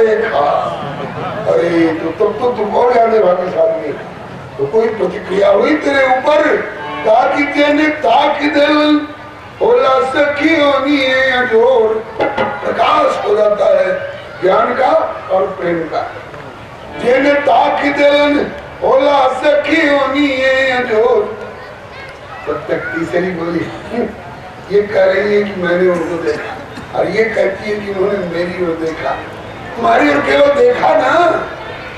देखा। अरे तो तब तो तुम और ज्यादा भाग्यशाली। तो कोई प्रतिक्रिया हुई तेरे ऊपर? ताकि तेने ताकि दिल होला सखी होनी है अजोर। प्रकाश हो जाता है ज्ञान का और प्रेम का। जेने ताकि दिल होला सखी होनी है अजोर। तब तक तीसरी बोली ये कह रही है कि मैंने उनको देखा और ये कहती है कि उन्होंने मेरी ओर देखा। तुम्हारी ओर केवल देखा ना,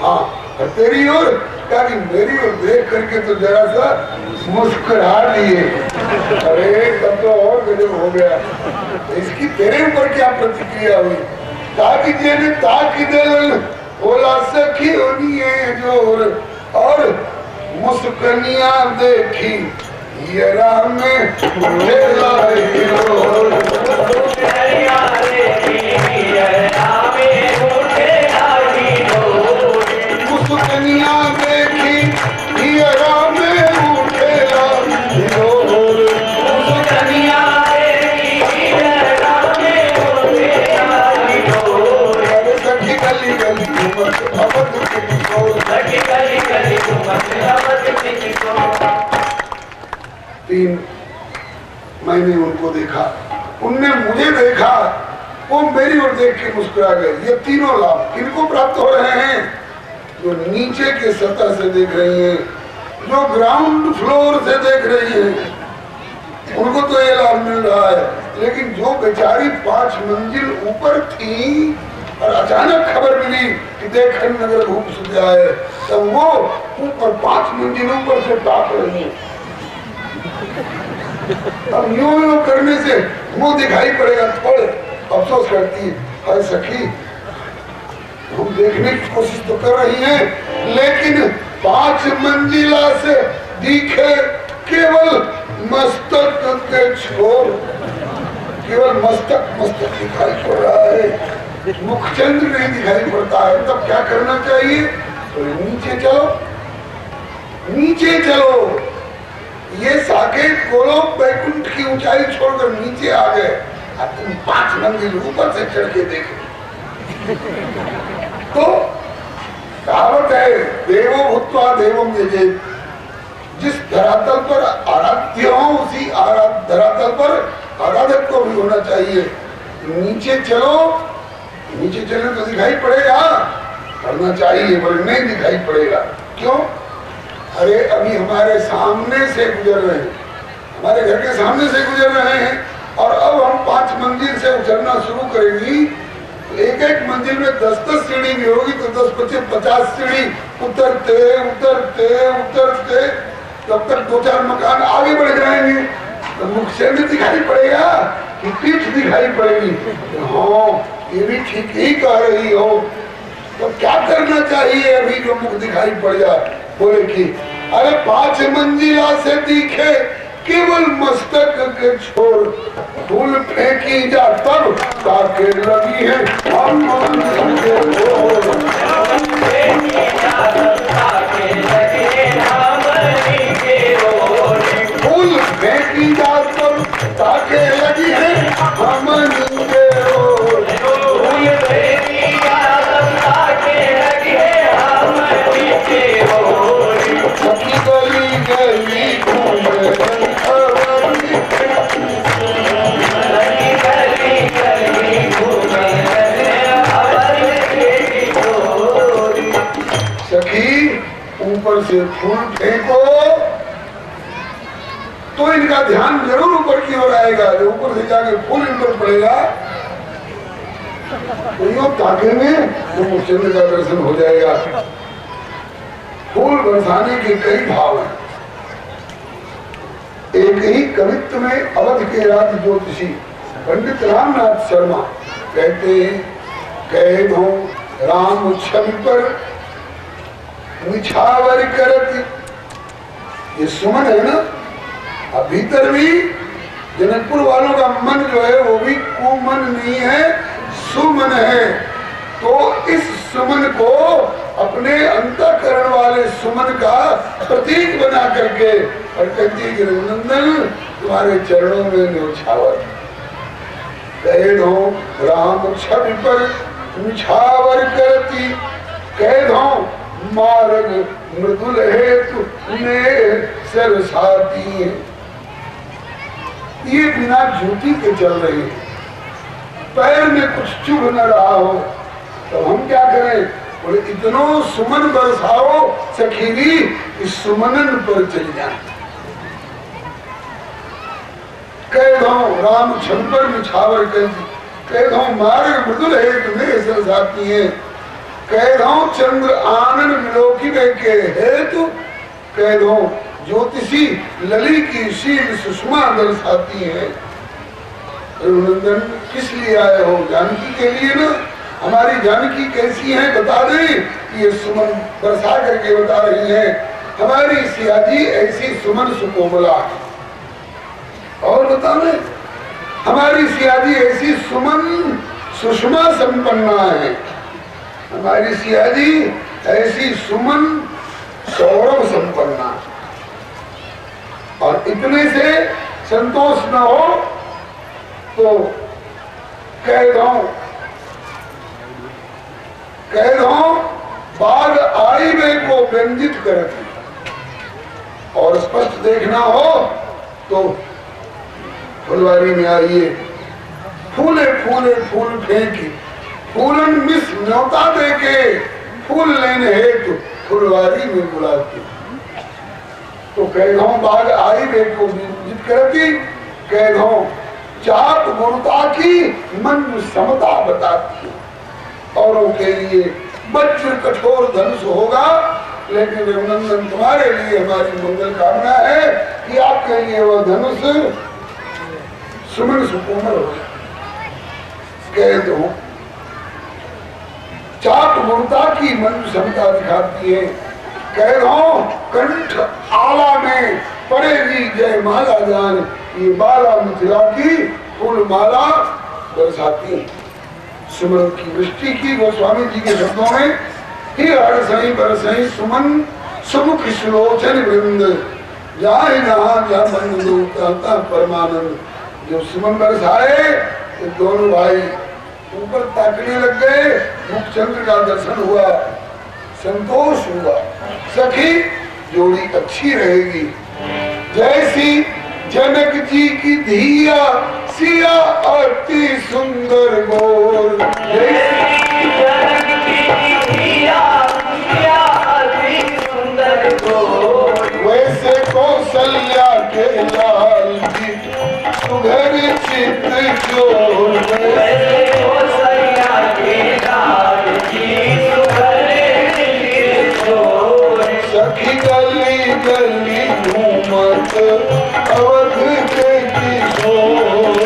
हाँ, और तेरी ओर क्या कि मेरी ओर देख करके तो जरा सा मुस्कुरा दिए। अरे तब तो और गजब हो गया। इसकी तेरे ऊपर क्या प्रतिक्रिया हुई? ताकि जेने ताकि दिल होला सखी होनी है जोर। और मुस्कनिया देखी ये राम में मुस्कनिया देखी ये राम में उठेला सखी गली गली तीन मैंने उनको देखा, उनने मुझे देखा, वो मेरी ओर देख के मुस्कुरा गए। ये तीनों लाभ किनको प्राप्त हो रहे हैं? जो नीचे के सतह से देख रही हैं, जो ग्राउंड फ्लोर से देख रही हैं, उनको तो ये लाभ मिल रहा है। लेकिन जो बेचारी 5 मंजिल ऊपर थी और अचानक खबर मिली कि देखन नगर घूम सुध जाए, तब वो ऊपर 5 मंजिल ऊपर से ताक रही है। अब यूं करने से मुंह दिखाई पड़ेगा, थोड़े अफसोस करती है, अरे सखी हम देखने की कोशिश तो कर रही हैं, लेकिन 5 मंजिला से दिखे केवल मस्तक के छोर, केवल मस्तक दिखाई पड़ रहा है, मुखचंद्र नहीं दिखाई पड़ता है। तब क्या करना चाहिए? तो नीचे चलो, नीचे चलो। ये साकेत गोलोक वैकुंठ की ऊंचाई छोड़कर नीचे आ गए, अब तुम 5 मंजिल ऊपर से चढ़ के देखो। तो कहावत है देवो भूत्वा देवम यजे। जिस धरातल पर आराध्य हो उसी धरातल पर आराधक को भी होना चाहिए। नीचे चलो, नीचे चलने तो दिखाई पड़ेगा, पढ़ना चाहिए पर नहीं दिखाई पड़ेगा। क्यों? अरे अभी हमारे सामने से गुजर रहे हैं, हमारे घर के सामने से गुजर रहे हैं, और अब हम 5 मंजिल से उतरना शुरू करेंगी तो एक मंजिल में 10-10 सीढ़ी भी होगी, तो 10-50 सीढ़ी उतरते उतरते उतरते तब तक 2-4 मकान आगे बढ़ जाएंगे। तो मुखचंद्र दिखाई पड़ेगा कि पीठ दिखाई पड़ेगी? हाँ, ये भी ठीक ही कह रही हो। तो क्या करना चाहिए अभी जो मुख दिखाई पड़ जाए? बोले कि अरे 5 मंजिला से दिखे केवल मस्तक के छोर, फूल फेंकी जा तब ताके लगी है हम फूल फेंकी जा तब ताके लगी है हम ऊपर से फूल फेंको तो इनका ध्यान जरूर ऊपर की ओर आएगा। जो ऊपर से जाके फूल इन पर पड़ेगा तो यूं ताकेंगे तो मुखचंद्र का दर्शन हो जाएगा। फूल बरसाने के कई भाव हैं। एक ही कवित्व में अवध के राज ज्योतिषी पंडित रामनाथ शर्मा कहते हैं, कहे दो राम छवि पर निछावर करत। ये सुमन है ना, अब भीतर भी जनकपुर वालों का मन जो है वो भी कुमन नहीं है, सुमन है। तो इस सुमन को अपने अंतःकरण वाले सुमन का प्रतीक बना करके और कहती है कि रघुनंदन तुम्हारे चरणों में न्योछावर। कहे दो राम छवि पर निछावर कह दो मार्ग मृदुल हेतु सरसाती है। ये बिना जूती के चल रहे हैं, पैर में कुछ चुभ न रहा हो तो हम क्या करें? बोले इतनो सुमन बरसाओ सखीरी, इस सुमनन पर चल जाए। कह दो राम छंपर मिछावर कह दो मार्ग मृदुल हेतु सरसाती है। कह दो चंद्र आनंद मिलोकी के हेतु, कह दो ज्योतिषी लली की शील सुषमा दर्शाती है। रघुनंदन किस लिए आए हो? जानकी के लिए ना। हमारी जानकी कैसी है बता दें। ये सुमन बरसा करके बता रही है। हमारी सियाजी ऐसी सुमन सुकोमला है। और बता दें हमारी सियाजी ऐसी सुमन सुषमा संपन्ना है। हमारी सियाजी ऐसी सुमन सौरभ संपन्ना। और इतने से संतोष न हो तो कह दो बाघ आई में को व्यंजित करती। और स्पष्ट देखना हो तो फुलवारी में आइए, फूले फूले फूल फेंकी, फूलन मिस न्योता देके फूल लेने हेतु फुलवारी में बुलाती। तो कह दो बाघ आई वे को व्यंजित करती। कह दो चाप गुरुता की मन समता बताती। औरों के लिए वज्र कठोर धनुष होगा, लेकिन रघुनंदन तुम्हारे लिए हमारी मंगल कामना है कि आपके लिए वह धनुष सुमन सुकोमल हो। कह दो चाप गुरुता की मन क्षमता दिखाती है। कह दो कंठ आला में पड़ेगी जय माला जान, ये बाला मिथिला की फूल माला बरसाती है। सुमन की वृष्टि की गोस्वामी जी के शब्दों में ही हरसई बरसई सुमन सुमुख सुलोचन वृंद जाए नहा जा बंदा परमानंद। जो सुमन बरसाए तो दोनों भाई ऊपर ताकने लग गए। मुखचंद्र का दर्शन हुआ, संतोष हुआ। सखी जोड़ी अच्छी रहेगी। जैसी जनक जी की धिया सिया अति सुंदर गोर, जैसी जनक जी की धिया सिया अति सुंदर गोर, वैसे कौशल्या के लाल जी सुघर चित जोर, वैसे कौशल्या के लाल जी सुघर चित जोर। सखी गली गली घूमत अवध के किशोर,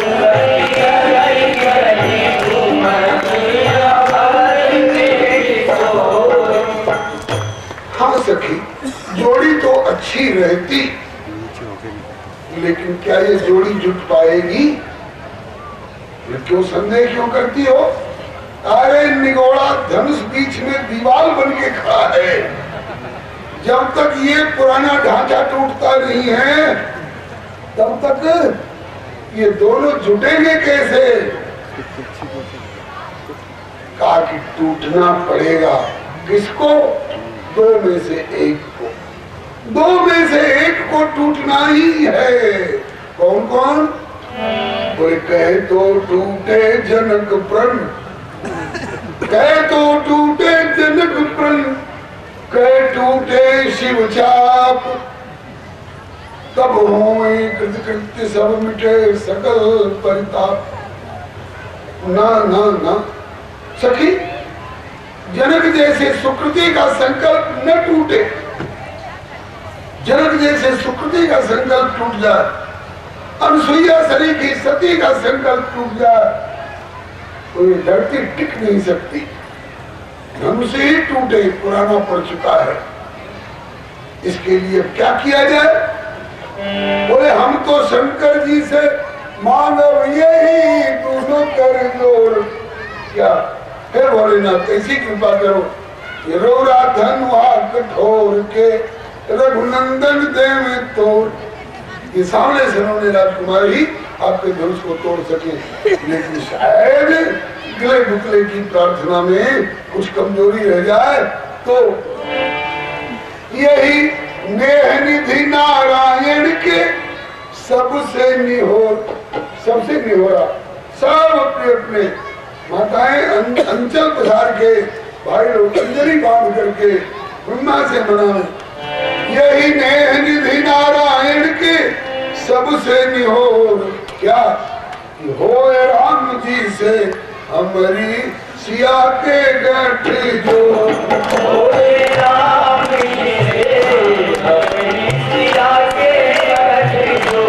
गली गली घूमत अवध के किशोर। हाँ सखी जोड़ी तो अच्छी रहती, लेकिन क्या ये जोड़ी जुट पाएगी? क्यों संदेह क्यों करती हो? अरे निगोड़ा धनुष बीच में दीवार बन के खड़ा है। जब तक ये पुराना ढांचा टूटता नहीं है तब तक ये दोनों जुटेंगे कैसे? कहा कि टूटना पड़ेगा। किसको? दो में से एक को। दो में से एक को टूटना ही है। कौन कौन? कोई कहे तो टूटे जनक प्रण, कहे तो टूटे जनक प्रण, कहे टूटे शिव चाप, तब होए कृत्य सब मिटे सकल परिताप। ना ना ना सखी, जनक जैसे सुकृति का संकल्प न टूटे। जनक जैसे सुकृति का संकल्प टूट जाए, अनुसुईया सरी की सती का संकल्प टूट जाए, तो ये धरती टिक नहीं सकती। धनुष ही टूटे, पुराना पड़ चुका है। इसके लिए क्या किया जाए? बोले हम तो शंकर जी से मानव यही दोनों कर जोर। क्या फिर भोलेनाथ ऐसी कृपा करो, ये रोरा धन कठोर के रघुनंदन देव तोड़। ये सामने से उन्होंने राजकुमार ही आपके धनुष को तोड़ सके, लेकिन शायद गले बुकले की प्रार्थना में कुछ कमजोरी रह जाए तो यही नेह निधि नारायण के सबसे निहोरा सब अपने अपने माताएं अंचल पधार के भाई लोग अंजलि बांध करके ब्रह्मा से मनाए। यही नेह निधि नारायण के सबसे निहोर क्या होए राम जी से हमारी सिया के गठ जो होए राम जी से हमारी सिया के गठ जो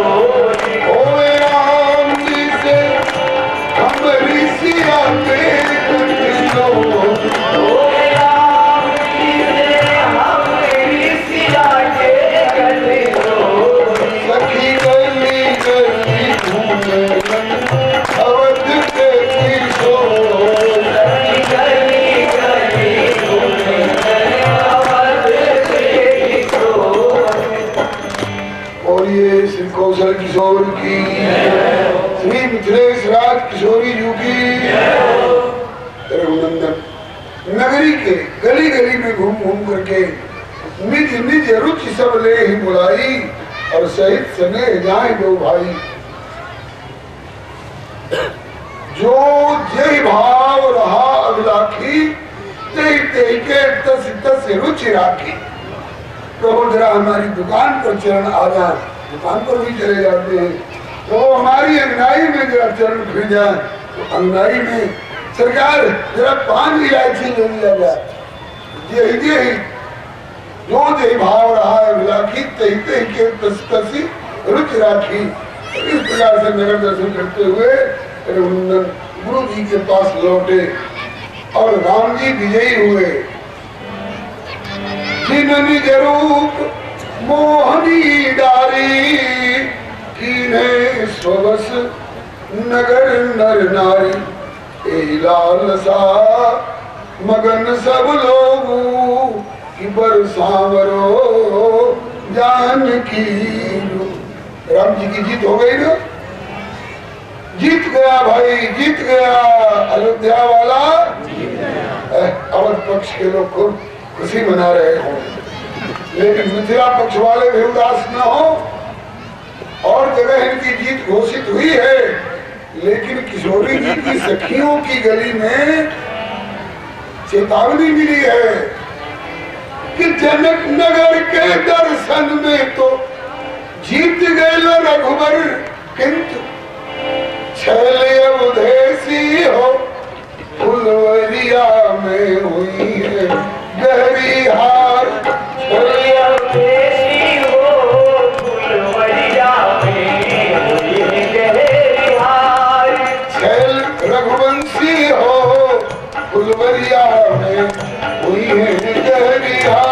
होए राम जी से हमारी सिया के गठ जो होए राम जी से हमारी सिया के गठ जो सखी गली गली घूमे अवध के किशोर सखी गली गली घूमे अवध के किशोर। और ये श्री कौशल किशोर की श्री मिथिलेश राज किशोरी जी की रघुनंदन नगरी के गली गली में घूम घूम करके निज निज रुचि सब ले ही बुलाई और सहित सने जाए दो भाई। जो जय भाव रहा अभिलाखी तेई तेई के तस तस रुचि राखी। प्रभु जरा हमारी दुकान पर चरण आ जाए, दुकान पर भी चले जाते हैं तो हमारी अंगनाई में जरा चरण फिर जाए तो अंगनाई में सरकार जरा 5 इलायची ले लिया जाए। यही जो जय भाव रहा अभिलाखी तेई तेई के तस तसी रुचि राखी। इस प्रकार से नगर दर्शन करते हुए रघुनंदन गुरु जी के पास लौटे और राम जी विजयी हुए। जिन निज रूप मोहनी डारी कीन्हे स्वस नगर नर नारी। ए लाल सा मगन सब लोग कि बरसावरो जानकी। राम जी की जीत हो गई ना, जीत गया भाई, जीत गया अयोध्या वाला। अवध पक्ष के लोग खूब खुशी मना रहे हो, लेकिन मिथिला पक्ष वाले भी उदास न हो। और जगह इनकी जीत घोषित हुई है, लेकिन किशोरी जी की सखियों की गली में चेतावनी मिली है कि जनक नगर के दर्शन में तो जीत गए रघुबर, किंतु छैल अवधेसी हो फुलवरिया में हुई है गहरी हार। छैल अवधेसी हो फुलवरिया में हुई है गहरी हार। छैल रघुवंशी हो फुलवरिया में हुई है गहरी हार।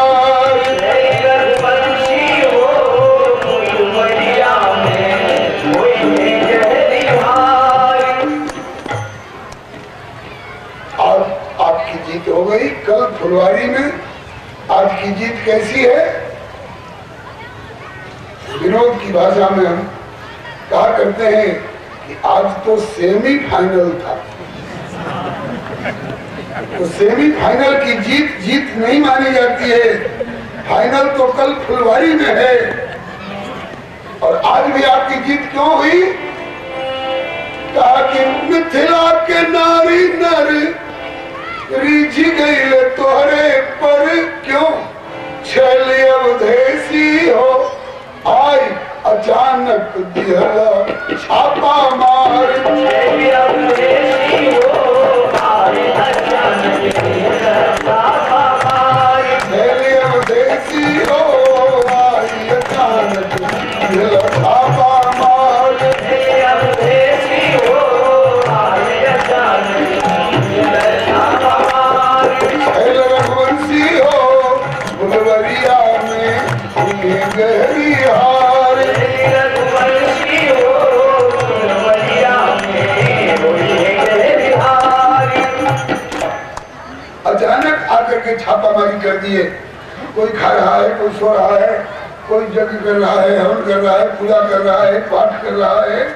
हो गई कल फुलवारी में। आज की जीत कैसी है? विनोद की भाषा में हम कहा करते हैं कि आज तो सेमीफाइनल था। तो सेमीफाइनल की जीत जीत नहीं मानी जाती है, फाइनल तो कल फुलवारी में है। और आज भी आपकी जीत क्यों हुई? कहा कि मिथिला के नारी नर रीझ गई तोहरे पर क्यों। छैल अवधेसी हो आई अचानक दिहला छापा मार। छैल अवधेसी हो आई अचानक दिहला छापा मार। छैल अवधेसी हो आई अचानक दिहला छापा मार। छैल अवधेसी हो आई अचानक दिहला छापा मार। छैल रघुवंशी हो फुलवरिया में हुई गहरी हार। रघुवंशी हो फुलवरिया में हुई गहरी हार। अचानक आकर के छापामारी कर दिए। कोई खा रहा है, कोई सो रहा है, कोई यज्ञ कर रहा है, हवन कर रहा है, पूजा कर रहा है, पाठ कर रहा है,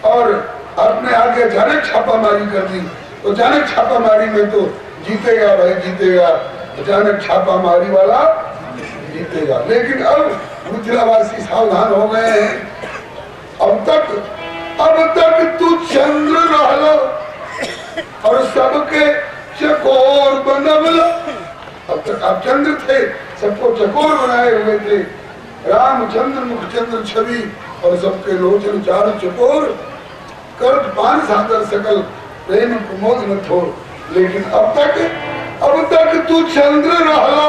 और अपने आगे अचानक छापामारी कर दी। तो अचानक छापामारी में तो जीतेगा भाई जीतेगा, अचानक छापा मारी वाला जीतेगा। लेकिन अब मिथिलावासी सावधान हो गए हैं। अब तक तू चंद्र रहलो और सबके चकोर बनवल। अब तक आप चंद्र थे, सबको चकोर बनाए हुए थे। रामचंद्र मुखचंद्र छवि और सबके लोचन चार चकोर कर पान सागर सकल प्रेम प्रमोद न थो। लेकिन अब तक तू चंद्र रहला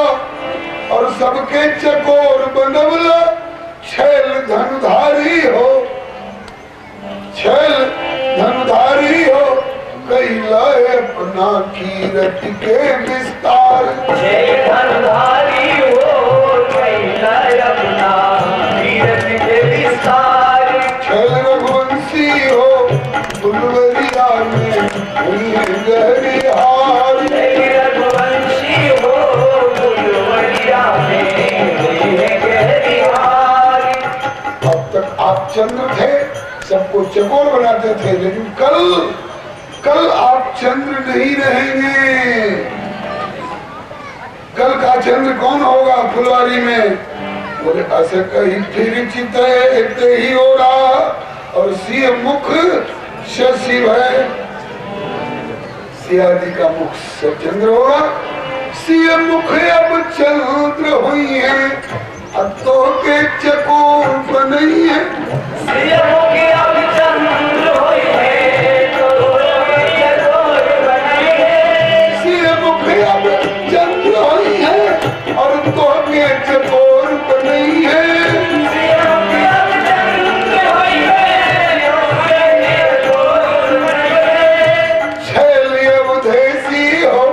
और सबके चकोर बनवल। छैल धनुधारी हो, छैल धनुधारी हो, कैला अपना कीरत के विस्तार। छैल धनुधारी हो, कैला अपना कीरत के विस्तार। छैल रघुवंशी हो, फुलवरिया में हुई गहरी हार। छैल रघुवंशी हो, फुलवरिया में हुई गहरी हार। अब तक आप चंद्र थे, सबको चकोर बनाते थे। लेकिन कल आप चंद्र नहीं रहेंगे। कल का चंद्र कौन होगा फुलवारी में? बोले ऐसे कहीं फिर चित ही हो रहा और सिंह मुख शशि है। सियाजी का मुख से चंद्र होगा, सिंह मुख अब चंद्र हुई है। तो के चकोर बनी है, सिंह मुख अब चंद्र हुई है, तो के चकोर बनी है। सिंह मुख अब चंद्र हुई है और तो के चकोर बनी है। सिंह मुख अब चंद्र हुई है, तो के चकोर बनी है। छैल अवधेसी हो,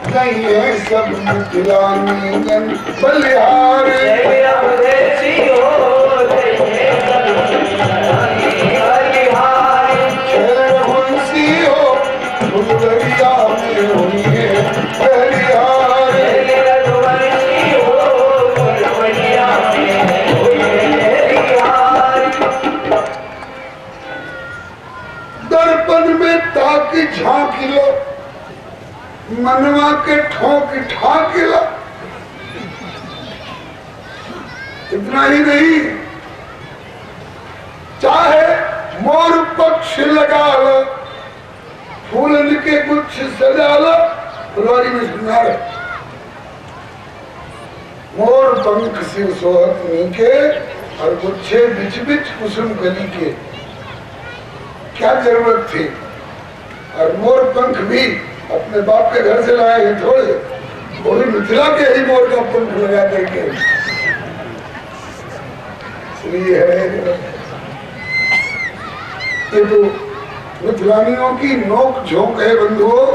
नहीं है सब मिथिलांगन बलिहार। छैल अवधेसी हो, नहीं है सब मिथिलांगन बलिहार। छैल रघुवंशी हो, फुलवरिया में हुई है गहरी हार। छैल रघुवंशी हो, फुलवरिया में हुई गहरी हार। दर्पण में ताक झांक लो, मनवा के ठोक ठाक लो। इतना ही नहीं, चाहे मोर पक्ष लगा लो, फूलन के गुच्छ सजा लो। फुलवारी में श्रृंगार है। मोर पंख शिव सोहत नीके और गुच्छे बिच बिच कुसुम कली के। क्या जरूरत थी? और मोर पंख भी अपने बाप के घर से लाए हैं थोड़े, वो भी मिथिला के ही मोर का पंख लगा करके। इसलिए है ये तो मिथिलानियों की नोक झोंक है बंधुओं।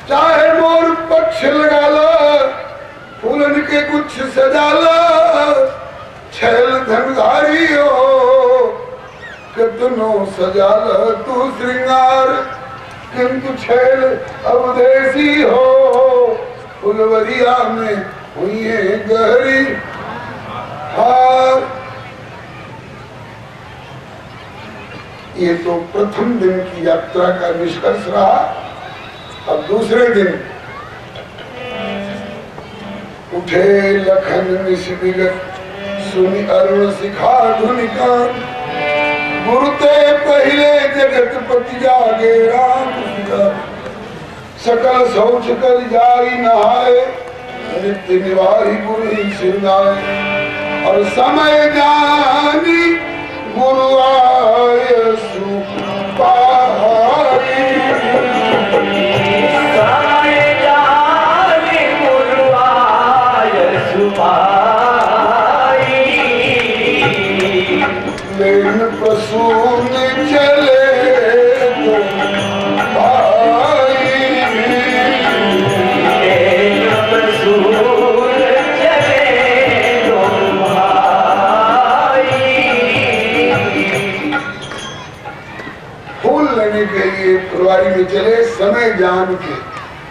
चाहे मोर पक्ष लगा लो, फूलन के गुच्छ सजा लो। छैल धनुधारी हो, कितनो सजा लो तू श्रृंगार। किंतु छैल अवधेसी हो, फुलवरिया में हुई है गहरी हार। ये तो प्रथम दिन की यात्रा का निष्कर्ष रहा। अब दूसरे दिन उठे लखन निशिविगत, सुनि अरुण शिखा धुनिका। गुरुते पहले जगत पति जागे राम सीता। सकल शौच कर जाई नहाए, नित्य निवारी गुरु ही सिरनाए। और समय जानी गुरु आय सुपाई। समय जानी गुरु आय सुपाई। लेन प्रसून चले तो भाई। लेन प्रसून चले तो भाई। फूल लेने के लिए फुलवारी में चले, समय जान के।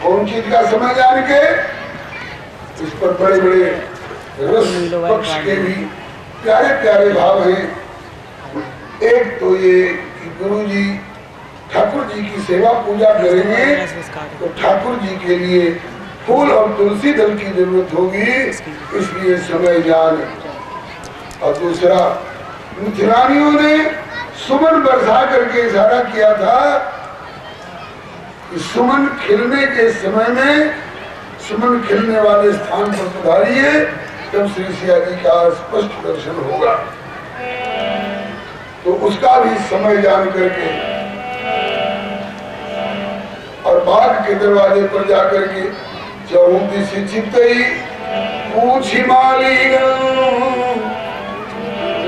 कौन चीज का समय जान के? इस पर बड़े बड़े रस पक्ष के भी प्यारे प्यारे भाव हैं। एक तो ये कि गुरु जी ठाकुर जी की सेवा पूजा करेंगे तो ठाकुर जी के लिए फूल और तुलसी दल की जरूरत होगी, इसलिए समय जान। और दूसरा, मिथिलानियों ने सुमन बरसा करके इशारा किया था कि सुमन खिलने के समय में, सुमन खिलने वाले स्थान पर पधारिए, तब श्री सिया जी का स्पष्ट दर्शन होगा। तो उसका भी समय जान करके और बाग के दरवाजे पर जाकर के चौंती सी चित्तई पूछी माली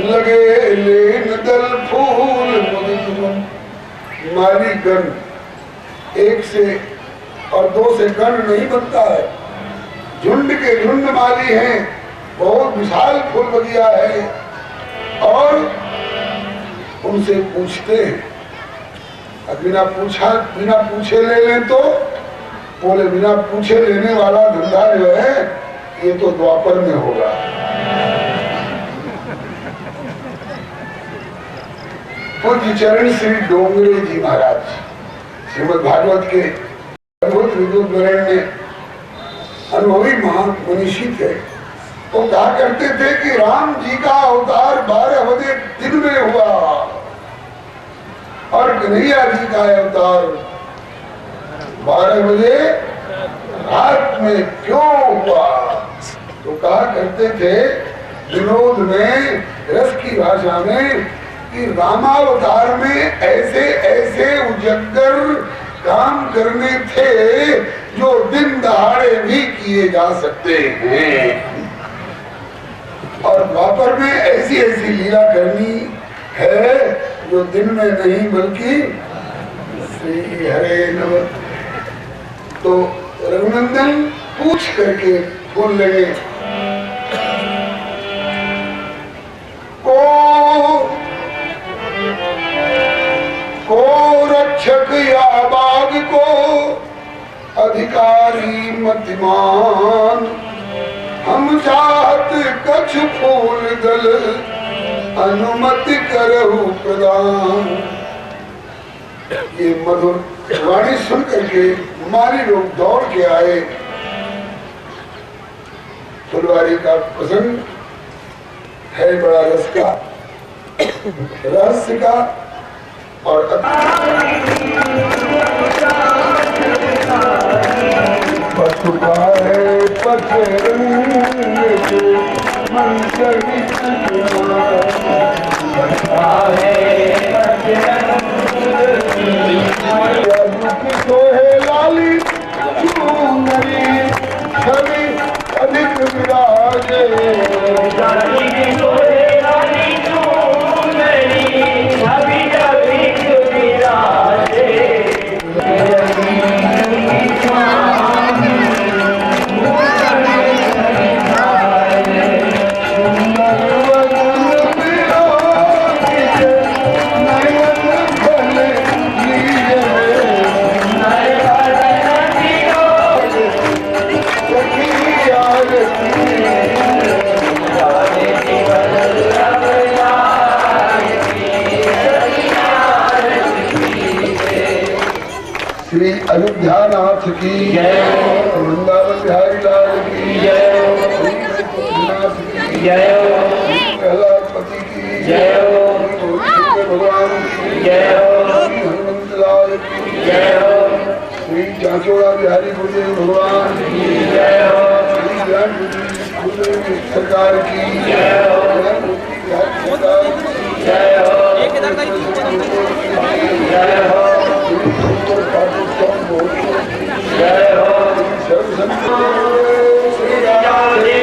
लगे लेन दल फूल माली गण, एक से और दो से गण नहीं बनता है, झुंड के झुंड माली हैं, बहुत विशाल फूल बगिया है। और उनसे पूछते हैं, बिना पूछे ले लें तो बोले बिना पूछे लेने वाला धंधा जो है ये तो द्वापर में होगा। पूज्य चरण श्री डोंगरे जी महाराज श्रीमद् भागवत के अद्भुत विद्युत वरेण्य अनुभवी महान मनीषी थे। वो कहा करते थे कि राम जी का अवतार 12 बजे दिन में हुआ और कन्हैया जी का अवतार 12 बजे रात में क्यों हुआ। तो कहा करते थे विनोद में, रस की भाषा में, कि रामावतार में ऐसे ऐसे उजगर काम करने थे जो दिन दहाड़े भी किए जा सकते हैं, और द्वापर में ऐसी ऐसी लीला करनी है जो दिन में नहीं बल्कि श्री हरे नमः। तो रघुनंदन पूछ करके बोल लगे, को रक्षक या बाग को अधिकारी मतिमान, हम चाहत कछ फूल दल अनुमति करहु प्रदान। ये मधुर वाणी सुन करके माली लोग दौड़ के आए। फुलवारी का प्रसंग है बड़ा रस का, रहस्य का और लाली छवि अधिक विराजे, श्री अयोध्यानाथ की जय, वृंदावन बिहारी लाल की जय, नाथ की जय, प्रहलादपति की जय, भगवान की जय, हनुमंत लाल की जय, श्री चाचोड़ा बिहारी गुरुदेव भगवान की जय, श्री ज्ञान गुरुदेव सरकार की जय, जय हो श्री राधे।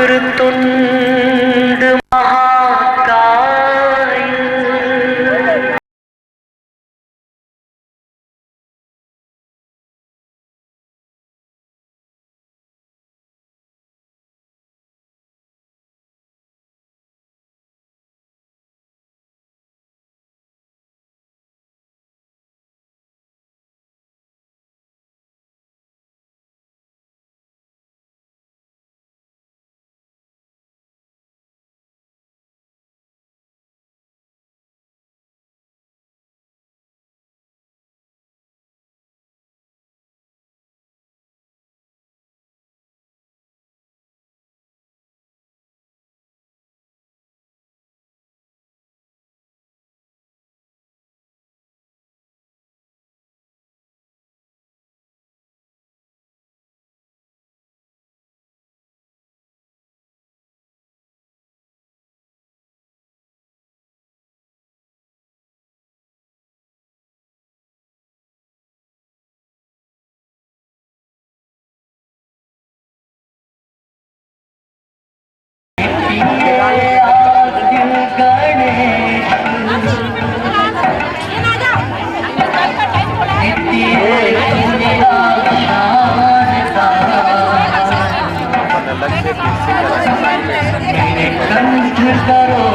वक्रतुंड महाकाय। कंठ करो